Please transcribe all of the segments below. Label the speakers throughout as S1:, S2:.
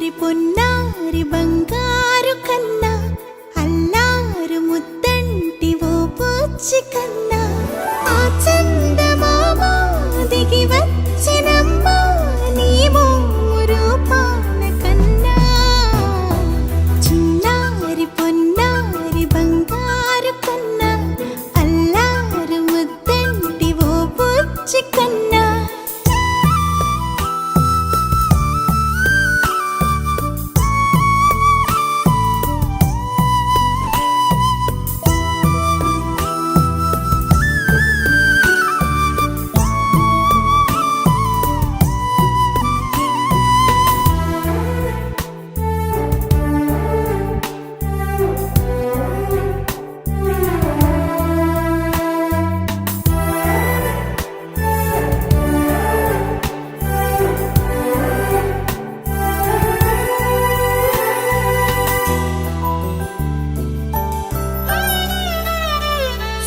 S1: చిన్నారి పొన్నారి బంగారు కన్నా అల్లారు ముద్దంటి ఓ పూచి కన్నా ఆ చందమామ దిగి వచ్చినమ్మా నీ రూపాల కన్నా చిన్నారి పొన్నారి బంగారు కన్నా అల్లారు ముద్దంటి ఓ పూచి కన్నా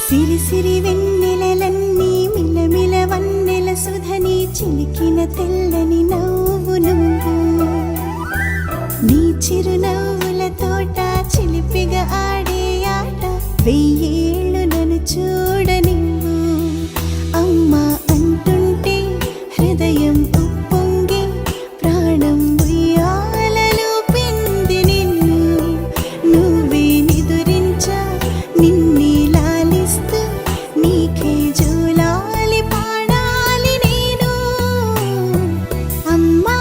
S1: సిరి సిరి వెన్నెలలన్నీ మిలమిల వన్నెల సుధని చిలికిన తెల్లని నవ్వు నువ్వు నీ చిరునవ్వుల తోట చిలిపిగా ఆడే ఆట వెయ్యేళ్ళు నన్ను చూడనివ్వు అమ్మా అంటుంటే హృదయం ఉప్పొంగి ప్రాణం ఉయ్యాలలో పిండి నిన్ను నువ్వే నిదురించా నిన్నే నీకే జూలాలి పాడాలి నేను అమ్మా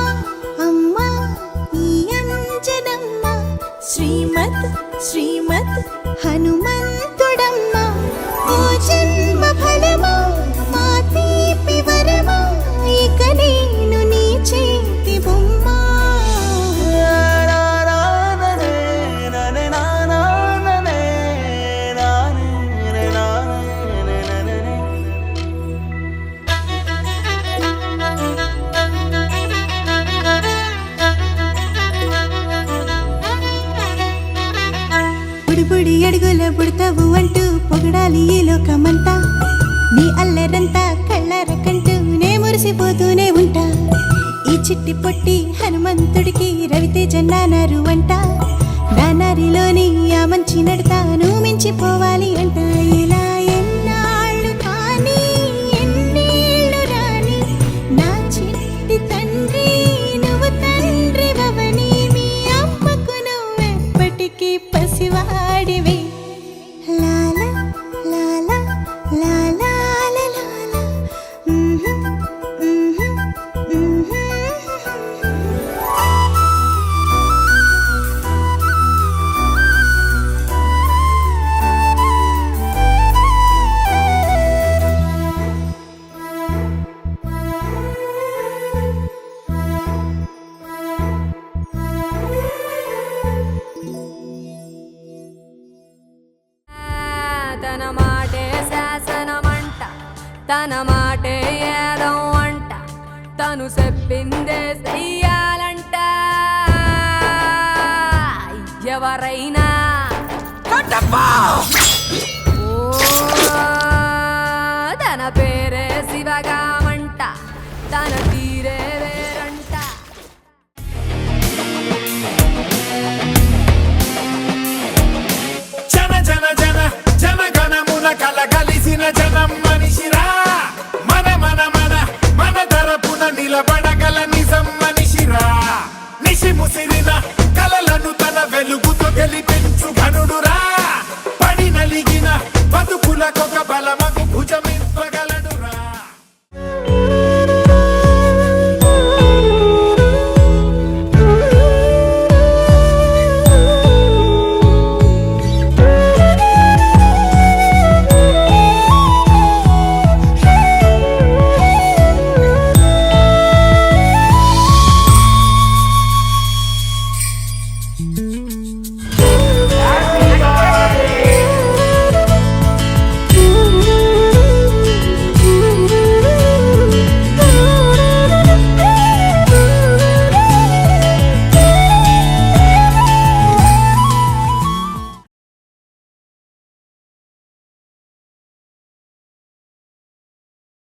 S1: అమ్మా ఈ అంజనమ్మ శ్రీమత్ శ్రీమత్ హనుమంతుడమ్మ ఓ జన్మ ఫలమా మా తీపి వరమా ఇక నేను నీ చేతి బొమ్మ బుడి అడుగుల బుడతావు అంటూ పొగడాలి ఈ లోకమంతా నీ అల్లరంతా కళ్ళరకంటూ నే మురిసిపోతూనే ఉంటా ఈ చిట్టి పొట్టి హనుమంతుడికి రవితేజ నానారు అంట నానారిలోని ఆ మంచి నడతాను మించిపోవాలి అంట ఇలా ఎన్నాళ్ళు కానీ ఎన్నేళ్ళు రాని నా చిట్టి తండ్రి నువ్వు తండ్రి వవని మీ అమ్మకు నువ్వెప్పటికీ పసివాడివి లాలా లాలా లాలా లాలా
S2: తన మాటే శాసనమంట తన మాటే ఏదం అంట తను చెప్పిందే చెయ్యాలంట ఎవరైనా తన పేరే శివగా